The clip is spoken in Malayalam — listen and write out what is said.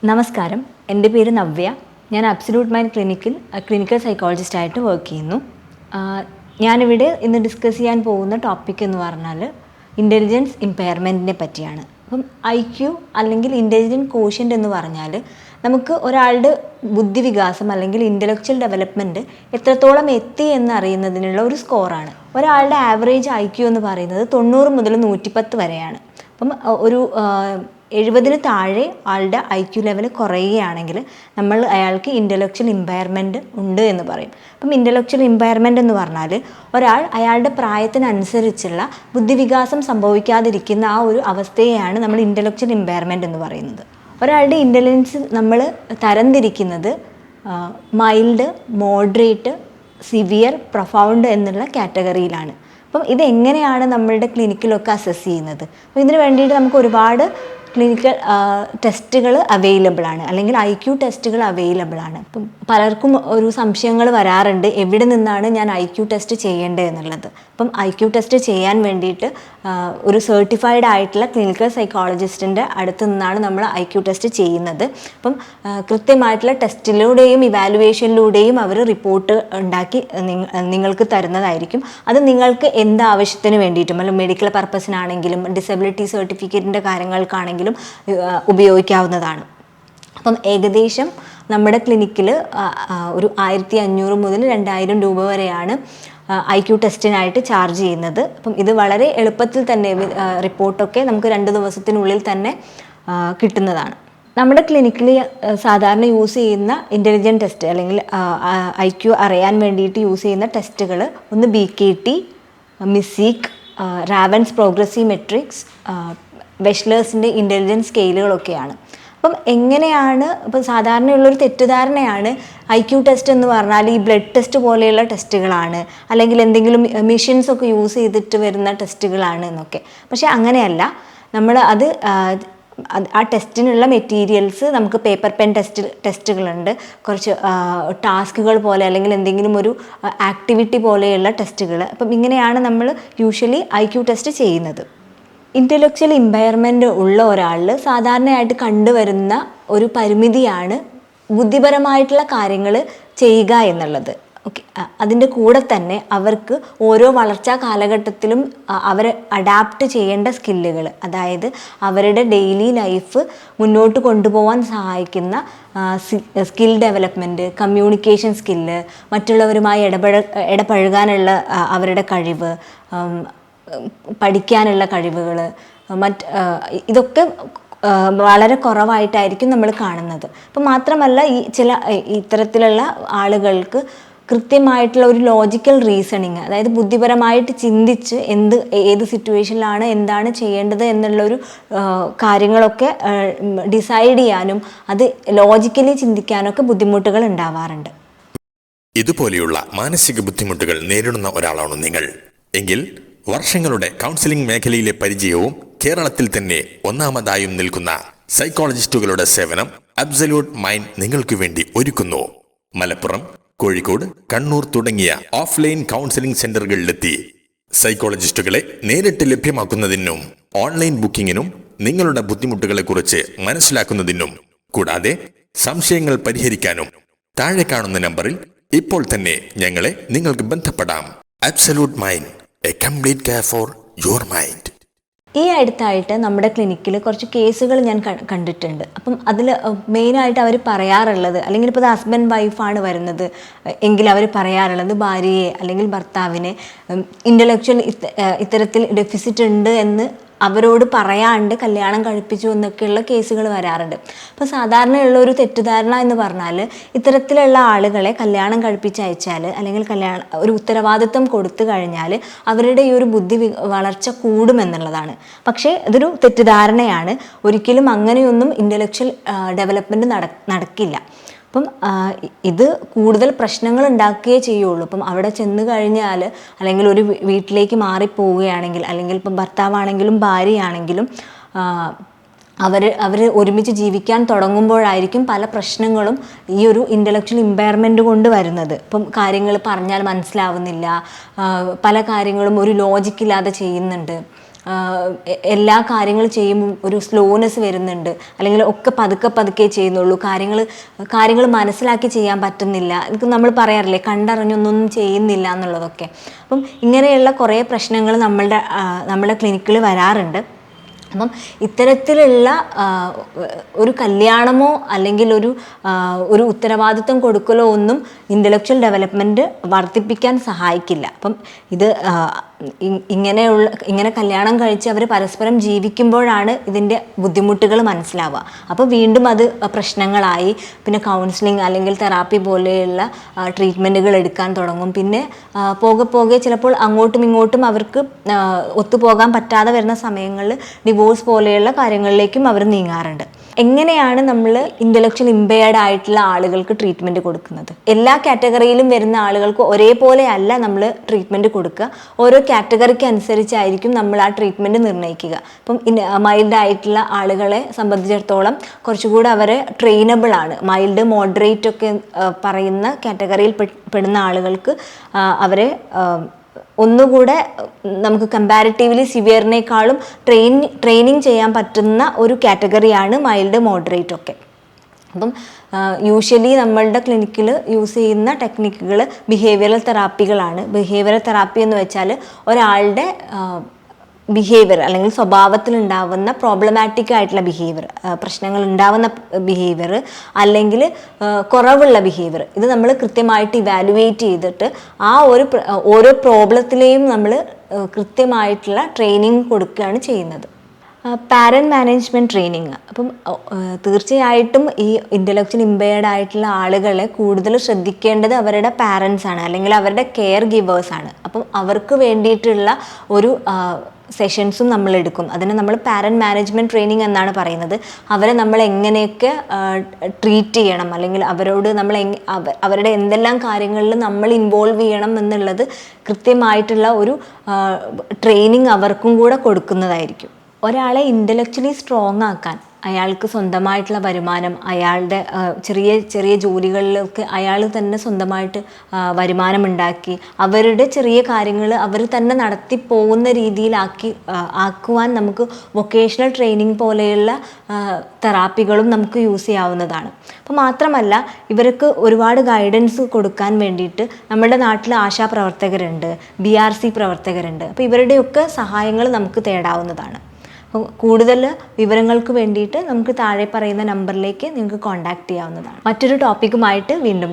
നമസ്കാരം, എൻ്റെ പേര് നവ്യ. ഞാൻ അബ്സല്യൂട്ട് മൈൻഡ് ക്ലിനിക്കൽ സൈക്കോളജിസ്റ്റായിട്ട് വർക്ക് ചെയ്യുന്നു. ഞാനിവിടെ ഇന്ന് ഡിസ്കസ് ചെയ്യാൻ പോകുന്ന ടോപ്പിക് എന്ന് പറഞ്ഞാൽ ഇൻ്റലിജൻസ് ഇമ്പയർമെൻറ്റിനെ പറ്റിയാണ്. അപ്പം IQ അല്ലെങ്കിൽ ഇൻ്റലിജൻറ്റ് കോഷ്യൻ്റ് എന്ന് പറഞ്ഞാൽ നമുക്ക് ഒരാളുടെ ബുദ്ധിവികാസം അല്ലെങ്കിൽ ഇൻ്റലക്ച്വൽ ഡെവലപ്മെൻറ്റ് എത്രത്തോളം എത്തി എന്നറിയുന്നതിനുള്ള ഒരു സ്കോറാണ്. ഒരാളുടെ ആവറേജ് IQ എന്ന് പറയുന്നത് 90 മുതൽ 110 വരെയാണ്. അപ്പം ഒരു 70 താഴെ ആളുടെ IQ ലെവൽ കുറയുകയാണെങ്കിൽ നമ്മൾ അയാൾക്ക് ഇൻ്റലക്ച്വൽ ഇമ്പയർമെൻറ്റ് ഉണ്ട് എന്ന് പറയും. അപ്പം ഇൻ്റലക്ച്വൽ ഇമ്പയർമെൻറ്റ് എന്ന് പറഞ്ഞാൽ അയാളുടെ പ്രായത്തിനനുസരിച്ചുള്ള ബുദ്ധിവികാസം സംഭവിക്കാതിരിക്കുന്ന ആ ഒരു അവസ്ഥയെയാണ് നമ്മൾ ഇൻ്റലക്ച്വൽ ഇമ്പയർമെൻറ്റ് എന്ന് പറയുന്നത്. ഒരാളുടെ ഇൻ്റലിജൻസ് നമ്മൾ തരംതിരിക്കുന്നത് മൈൽഡ്, മോഡറേറ്റ്, സിവിയർ, പ്രൊഫൗണ്ട് എന്നുള്ള കാറ്റഗറിയിലാണ്. അപ്പം ഇതെങ്ങനെയാണ് നമ്മളുടെ ക്ലിനിക്കിലൊക്കെ അസസ് ചെയ്യുന്നത്? അപ്പോൾ ഇതിന് വേണ്ടിയിട്ട് നമുക്ക് ഒരുപാട് ക്ലിനിക്കൽ ടെസ്റ്റുകൾ അവൈലബിൾ ആണ്, അല്ലെങ്കിൽ IQ ടെസ്റ്റുകൾ അവൈലബിൾ ആണ്. അപ്പം പലർക്കും ഒരു സംശയങ്ങൾ വരാറുണ്ട്, എവിടെ നിന്നാണ് ഞാൻ IQ ടെസ്റ്റ് ചെയ്യേണ്ടത് എന്നുള്ളത്. അപ്പം IQ ടെസ്റ്റ് ചെയ്യാൻ വേണ്ടിയിട്ട് ഒരു സർട്ടിഫൈഡ് ആയിട്ടുള്ള ക്ലിനിക്കൽ സൈക്കോളജിസ്റ്റിൻ്റെ അടുത്ത് നിന്നാണ് നമ്മൾ IQ ടെസ്റ്റ് ചെയ്യുന്നത്. അപ്പം കൃത്യമായിട്ടുള്ള ടെസ്റ്റിലൂടെയും ഇവാലുവേഷനിലൂടെയും അവർ റിപ്പോർട്ട് ഉണ്ടാക്കി നിങ്ങൾക്ക് തരുന്നതായിരിക്കും. അത് നിങ്ങൾക്ക് എന്താവശ്യത്തിന് വേണ്ടിയിട്ടും, അല്ലെങ്കിൽ മെഡിക്കൽ പർപ്പസിനാണെങ്കിലും ഡിസബിലിറ്റി സർട്ടിഫിക്കറ്റിൻ്റെ കാര്യങ്ങൾക്കാണെങ്കിലും ഉപയോഗിക്കാവുന്നതാണ്. അപ്പം ഏകദേശം നമ്മുടെ ക്ലിനിക്കിൽ ഒരു 1500 മുതൽ 2000 രൂപ വരെയാണ് IQ ടെസ്റ്റിനായിട്ട് ചാർജ് ചെയ്യുന്നത്. അപ്പം ഇത് വളരെ എളുപ്പത്തിൽ തന്നെ റിപ്പോർട്ടൊക്കെ നമുക്ക് 2 ദിവസത്തിനുള്ളിൽ തന്നെ കിട്ടുന്നതാണ്. നമ്മുടെ ക്ലിനിക്കിൽ സാധാരണ യൂസ് ചെയ്യുന്ന ഇൻ്റലിജൻറ്റ് ടെസ്റ്റ് അല്ലെങ്കിൽ IQ അറിയാൻ വേണ്ടിയിട്ട് യൂസ് ചെയ്യുന്ന ടെസ്റ്റുകൾ ഒന്ന് BKT, MISIC, Raven's progressive matrix, വെഷ്ലേഴ്സിൻ്റെ ഇൻ്റലിജൻസ് സ്കെയിലുകളൊക്കെയാണ്. അപ്പം എങ്ങനെയാണ്, ഇപ്പോൾ സാധാരണയുള്ളൊരു തെറ്റിദ്ധാരണയാണ് IQ ടെസ്റ്റ് എന്ന് പറഞ്ഞാൽ ഈ ബ്ലഡ് ടെസ്റ്റ് പോലെയുള്ള ടെസ്റ്റുകളാണ്, അല്ലെങ്കിൽ എന്തെങ്കിലും മെഷീൻസ് ഒക്കെ യൂസ് ചെയ്തിട്ട് വരുന്ന ടെസ്റ്റുകളാണ് എന്നൊക്കെ. പക്ഷേ അങ്ങനെയല്ല. നമ്മൾ ആ ടെസ്റ്റിനുള്ള മെറ്റീരിയൽസ് നമുക്ക് പേപ്പർ പെൻ ടെസ്റ്റുകളുണ്ട്, കുറച്ച് ടാസ്കുകൾ പോലെ അല്ലെങ്കിൽ എന്തെങ്കിലും ഒരു ആക്ടിവിറ്റി പോലെയുള്ള ടെസ്റ്റുകൾ. അപ്പം ഇങ്ങനെയാണ് നമ്മൾ യൂഷ്വലി IQ ടെസ്റ്റ് ചെയ്യുന്നത്. ഇൻ്റലക്ച്വൽ ഇമ്പയർമെൻറ്റ് ഉള്ള ഒരാളിൽ സാധാരണയായിട്ട് കണ്ടുവരുന്ന ഒരു പരിമിതിയാണ് ബുദ്ധിപരമായിട്ടുള്ള കാര്യങ്ങൾ ചെയ്യുക എന്നുള്ളത്. ഓക്കെ, അതിൻ്റെ കൂടെ തന്നെ അവർക്ക് ഓരോ വളർച്ചാ കാലഘട്ടത്തിലും അവർ അഡാപ്റ്റ് ചെയ്യേണ്ട സ്കില്ലുകൾ, അതായത് അവരുടെ ഡെയിലി ലൈഫ് മുന്നോട്ട് കൊണ്ടുപോകാൻ സഹായിക്കുന്ന സ്കിൽ ഡെവലപ്മെൻറ്റ്, കമ്മ്യൂണിക്കേഷൻ സ്കില്ല്, മറ്റുള്ളവരുമായി ഇടപഴകാനുള്ള അവരുടെ കഴിവ്, പഠിക്കാനുള്ള കഴിവുകൾ, ഇതൊക്കെ വളരെ കുറവായിട്ടായിരിക്കും നമ്മൾ കാണുന്നത്. അപ്പം മാത്രമല്ല, ഇത്തരത്തിലുള്ള ആളുകൾക്ക് കൃത്യമായിട്ടുള്ള ഒരു ലോജിക്കൽ റീസണിങ്, അതായത് ബുദ്ധിപരമായിട്ട് ചിന്തിച്ച് ഏത് സിറ്റുവേഷനിലാണ് എന്താണ് ചെയ്യേണ്ടത് എന്നുള്ളൊരു കാര്യങ്ങളൊക്കെ ഡിസൈഡ് ചെയ്യാനും അത് ലോജിക്കലി ചിന്തിക്കാനൊക്കെ ബുദ്ധിമുട്ടുകൾ ഉണ്ടാവാറുണ്ട്. ഇതുപോലെയുള്ള മാനസിക ബുദ്ധിമുട്ടുകൾ നേരിടുന്ന ഒരാളാണോ നിങ്ങൾ എങ്കിൽ വർഷങ്ങളുടെ കൗൺസിലിംഗ് മേഖലയിലെ പരിചയവും കേരളത്തിൽ തന്നെ ഒന്നാമതായും നിൽക്കുന്ന സൈക്കോളജിസ്റ്റുകളുടെ സേവനം അബ്സല്യൂട്ട് മൈൻഡ് നിങ്ങൾക്ക് വേണ്ടി ഒരുക്കുന്നു. മലപ്പുറം, കോഴിക്കോട്, കണ്ണൂർ തുടങ്ങിയ ഓഫ്ലൈൻ കൗൺസിലിംഗ് സെന്ററുകളിലെത്തി സൈക്കോളജിസ്റ്റുകളെ നേരിട്ട് ലഭ്യമാക്കുന്നതിനും ഓൺലൈൻ ബുക്കിങ്ങിനും നിങ്ങളുടെ ബുദ്ധിമുട്ടുകളെ കുറിച്ച് മനസ്സിലാക്കുന്നതിനും കൂടാതെ സംശയങ്ങൾ പരിഹരിക്കാനും താഴെ കാണുന്ന നമ്പറിൽ ഇപ്പോൾ തന്നെ ഞങ്ങളെ നിങ്ങൾക്ക് ബന്ധപ്പെടാം. Absolute mind, a complete care for your mind. ഈ അടുത്തായിട്ട് നമ്മുടെ ക്ലിനിക്കിൽ കുറച്ച് കേസുകൾ ഞാൻ കണ്ടിട്ടുണ്ട്. അപ്പം അതിൽ മെയിനായിട്ട് അവർ പറയാറുള്ളത്, അല്ലെങ്കിൽ ഇപ്പോൾ ഹസ്ബൻഡ് വൈഫാണ് വരുന്നത് എങ്കിൽ അവർ പറയാറുള്ളത് ഭാര്യയെ അല്ലെങ്കിൽ ഭർത്താവിനെ ഇൻ്റലക്ച്വൽ ഇത്തരത്തിൽ ഡെഫിസിറ്റ് ഉണ്ട് എന്ന് അവരോട് പറയാണ്ട് കല്യാണം കഴിപ്പിച്ചു എന്നൊക്കെയുള്ള കേസുകൾ വരാറുണ്ട്. അപ്പോൾ സാധാരണയുള്ള ഒരു തെറ്റിദ്ധാരണ എന്ന് പറഞ്ഞാൽ ഇത്തരത്തിലുള്ള ആളുകളെ കല്യാണം കഴിപ്പിച്ചയച്ചാൽ അല്ലെങ്കിൽ ഒരു ഉത്തരവാദിത്വം കൊടുത്തു കഴിഞ്ഞാൽ അവരുടെ ഈ ഒരു ബുദ്ധി വളർച്ച കൂടുമെന്നുള്ളതാണ്. പക്ഷേ ഇതൊരു തെറ്റിദ്ധാരണയാണ്. ഒരിക്കലും അങ്ങനെയൊന്നും ഇൻ്റലക്ച്വൽ ഡെവലപ്മെൻറ്റ് നടക്കില്ല. അപ്പം ഇത് കൂടുതൽ പ്രശ്നങ്ങൾ ഉണ്ടാക്കുകയേ ചെയ്യുള്ളൂ. അപ്പം അവിടെ ചെന്ന് കഴിഞ്ഞാൽ, അല്ലെങ്കിൽ ഒരു വീട്ടിലേക്ക് മാറിപ്പോവുകയാണെങ്കിൽ, അല്ലെങ്കിൽ ഇപ്പം ഭർത്താവാണെങ്കിലും ഭാര്യയാണെങ്കിലും അവർ ഒരുമിച്ച് ജീവിക്കാൻ തുടങ്ങുമ്പോഴായിരിക്കും പല പ്രശ്നങ്ങളും ഈ ഒരു ഇൻ്റലക്ച്വൽ ഇമ്പയർമെൻറ്റ് കൊണ്ട് വരുന്നത്. ഇപ്പം കാര്യങ്ങൾ പറഞ്ഞാൽ മനസ്സിലാവുന്നില്ല, പല കാര്യങ്ങളും ഒരു ലോജിക്കില്ലാതെ ചെയ്യുന്നുണ്ട്, എല്ലാ കാര്യങ്ങളും ചെയ്യുമ്പോൾ ഒരു സ്ലോനെസ് വരുന്നുണ്ട്, അല്ലെങ്കിൽ ഒക്കെ പതുക്കെ ചെയ്യുന്നുള്ളൂ, കാര്യങ്ങൾ മനസ്സിലാക്കി ചെയ്യാൻ പറ്റുന്നില്ല, എനിക്ക് നമ്മൾ പറയാറില്ലേ കണ്ടറിഞ്ഞൊന്നും ചെയ്യുന്നില്ല എന്നുള്ളതൊക്കെ. അപ്പം ഇങ്ങനെയുള്ള കുറേ പ്രശ്നങ്ങൾ നമ്മളുടെ ക്ലിനിക്കിൽ വരാറുണ്ട്. അപ്പം ഇത്തരത്തിലുള്ള ഒരു കല്യാണമോ അല്ലെങ്കിൽ ഒരു ഉത്തരവാദിത്വം കൊടുക്കലോ ഒന്നും ഇൻ്റലക്ച്വൽ ഡെവലപ്മെൻറ്റ് വർദ്ധിപ്പിക്കാൻ സഹായിക്കില്ല. അപ്പം ഇത് ഇങ്ങനെ കല്യാണം കഴിച്ച് അവർ പരസ്പരം ജീവിക്കുമ്പോഴാണ് ഇതിൻ്റെ ബുദ്ധിമുട്ടുകൾ മനസ്സിലാവുക. അപ്പോൾ വീണ്ടും അത് പ്രശ്നങ്ങളായി പിന്നെ കൗൺസിലിംഗ് അല്ലെങ്കിൽ തെറാപ്പി പോലെയുള്ള ട്രീറ്റ്മെൻറ്റുകൾ എടുക്കാൻ തുടങ്ങും. പിന്നെ പോകെ ചിലപ്പോൾ അങ്ങോട്ടും ഇങ്ങോട്ടും അവർക്ക് ഒത്തുപോകാൻ പറ്റാതെ വരുന്ന സമയങ്ങളിൽ ഡിവോഴ്സ് പോലെയുള്ള കാര്യങ്ങളിലേക്കും അവർ നീങ്ങാറുണ്ട്. എങ്ങനെയാണ് നമ്മൾ ഇൻ്റലക്ച്വൽ ഇമ്പയർഡ് ആയിട്ടുള്ള ആളുകൾക്ക് ട്രീറ്റ്മെൻറ്റ് കൊടുക്കുന്നത്? എല്ലാ കാറ്റഗറിയിലും വരുന്ന ആളുകൾക്ക് ഒരേപോലെ അല്ല നമ്മൾ ട്രീറ്റ്മെൻറ്റ് കൊടുക്കുക. ഓരോ കാറ്റഗറിക്ക് അനുസരിച്ചായിരിക്കും നമ്മൾ ആ ട്രീറ്റ്മെൻറ്റ് നിർണ്ണയിക്കുക. ഇപ്പം മൈൽഡ് ആയിട്ടുള്ള ആളുകളെ സംബന്ധിച്ചിടത്തോളം കുറച്ചുകൂടെ അവരെ ട്രെയിനബിൾ ആണ്. മൈൽഡ് മോഡറേറ്റ് ഒക്കെ പറയുന്ന കാറ്റഗറിയിൽ പെടുന്ന ആളുകൾക്ക് അവരെ ഒന്നുകൂടെ നമുക്ക് കമ്പാരിറ്റീവ്ലി സിവിയറിനേക്കാളും ട്രെയിനിങ് ചെയ്യാൻ പറ്റുന്ന ഒരു കാറ്റഗറിയാണ് മൈൽഡ് മോഡറേറ്റ് ഒക്കെ. അപ്പം യൂഷ്വലി നമ്മളുടെ ക്ലിനിക്കിൽ യൂസ് ചെയ്യുന്ന ടെക്നിക്കുകൾ ബിഹേവിയറൽ തെറാപ്പികളാണ്. ബിഹേവിയറൽ തെറാപ്പി എന്ന് വെച്ചാൽ ഒരാളുടെ ബിഹേവിയർ അല്ലെങ്കിൽ സ്വഭാവത്തിലുണ്ടാവുന്ന പ്രോബ്ലമാറ്റിക് ആയിട്ടുള്ള ബിഹേവിയർ, പ്രശ്നങ്ങൾ ഉണ്ടാവുന്ന ബിഹേവിയർ അല്ലെങ്കിൽ കുറവുള്ള ബിഹേവിയർ, ഇത് നമ്മൾ കൃത്യമായിട്ട് ഇവാലുവേറ്റ് ചെയ്തിട്ട് ഓരോ പ്രോബ്ലത്തിലെയും നമ്മൾ കൃത്യമായിട്ടുള്ള ട്രെയിനിങ് കൊടുക്കുകയാണ് ചെയ്യുന്നത്. Parent management training. അപ്പം തീർച്ചയായിട്ടും ഈ ഇൻ്റലക്ച്വൽ ഇമ്പയർഡ് ആയിട്ടുള്ള ആളുകളെ കൂടുതൽ ശ്രദ്ധിക്കേണ്ടത് അവരുടെ പാരൻസ് ആണ്, അല്ലെങ്കിൽ അവരുടെ കെയർ ഗിവേഴ്സാണ്. അപ്പം അവർക്ക് വേണ്ടിയിട്ടുള്ള ഒരു സെഷൻസും നമ്മൾ എടുക്കും. അതിനെ നമ്മൾ പാരൻറ് മാനേജ്മെൻറ്റ് ട്രെയിനിങ് എന്നാണ് പറയുന്നത്. അവരെ നമ്മൾ എങ്ങനെയൊക്കെ ട്രീറ്റ് ചെയ്യണം, അല്ലെങ്കിൽ അവരോട് നമ്മൾ അവരുടെ എന്തെല്ലാം കാര്യങ്ങളിൽ നമ്മൾ ഇൻവോൾവ് ചെയ്യണം എന്നുള്ളത് കൃത്യമായിട്ടുള്ള ഒരു ട്രെയിനിങ് അവർക്കും കൂടെ കൊടുക്കുന്നതായിരിക്കും. ഒരാളെ ഇൻ്റലക്ച്വലി സ്ട്രോങ് ആക്കാൻ അയാൾക്ക് സ്വന്തമായിട്ടുള്ള വരുമാനം, അയാളുടെ ചെറിയ ചെറിയ ജോലികളിലൊക്കെ അയാൾ തന്നെ സ്വന്തമായിട്ട് വരുമാനമുണ്ടാക്കി അവരുടെ ചെറിയ കാര്യങ്ങൾ അവർ തന്നെ നടത്തി പോകുന്ന ആക്കുവാൻ നമുക്ക് വൊക്കേഷണൽ ട്രെയിനിങ് പോലെയുള്ള തെറാപ്പികളും നമുക്ക് യൂസ് ചെയ്യാവുന്നതാണ്. അപ്പോൾ മാത്രമല്ല ഇവർക്ക് ഒരുപാട് ഗൈഡൻസ് കൊടുക്കാൻ വേണ്ടിയിട്ട് നമ്മുടെ നാട്ടിൽ ആശാപ്രവർത്തകരുണ്ട്, BRC പ്രവർത്തകരുണ്ട്. അപ്പോൾ ഇവരുടെയൊക്കെ സഹായങ്ങൾ നമുക്ക് തേടാവുന്നതാണ്. കൂടുതൽ വിവരങ്ങൾക്ക് വേണ്ടിയിട്ട് നമുക്ക് താഴെ പറയുന്ന നമ്പറിലേക്ക് നിങ്ങൾക്ക് കോൺടാക്റ്റ് ചെയ്യാവുന്നതാണ്. മറ്റൊരു ടോപ്പിക്കുമായിട്ട് വീണ്ടും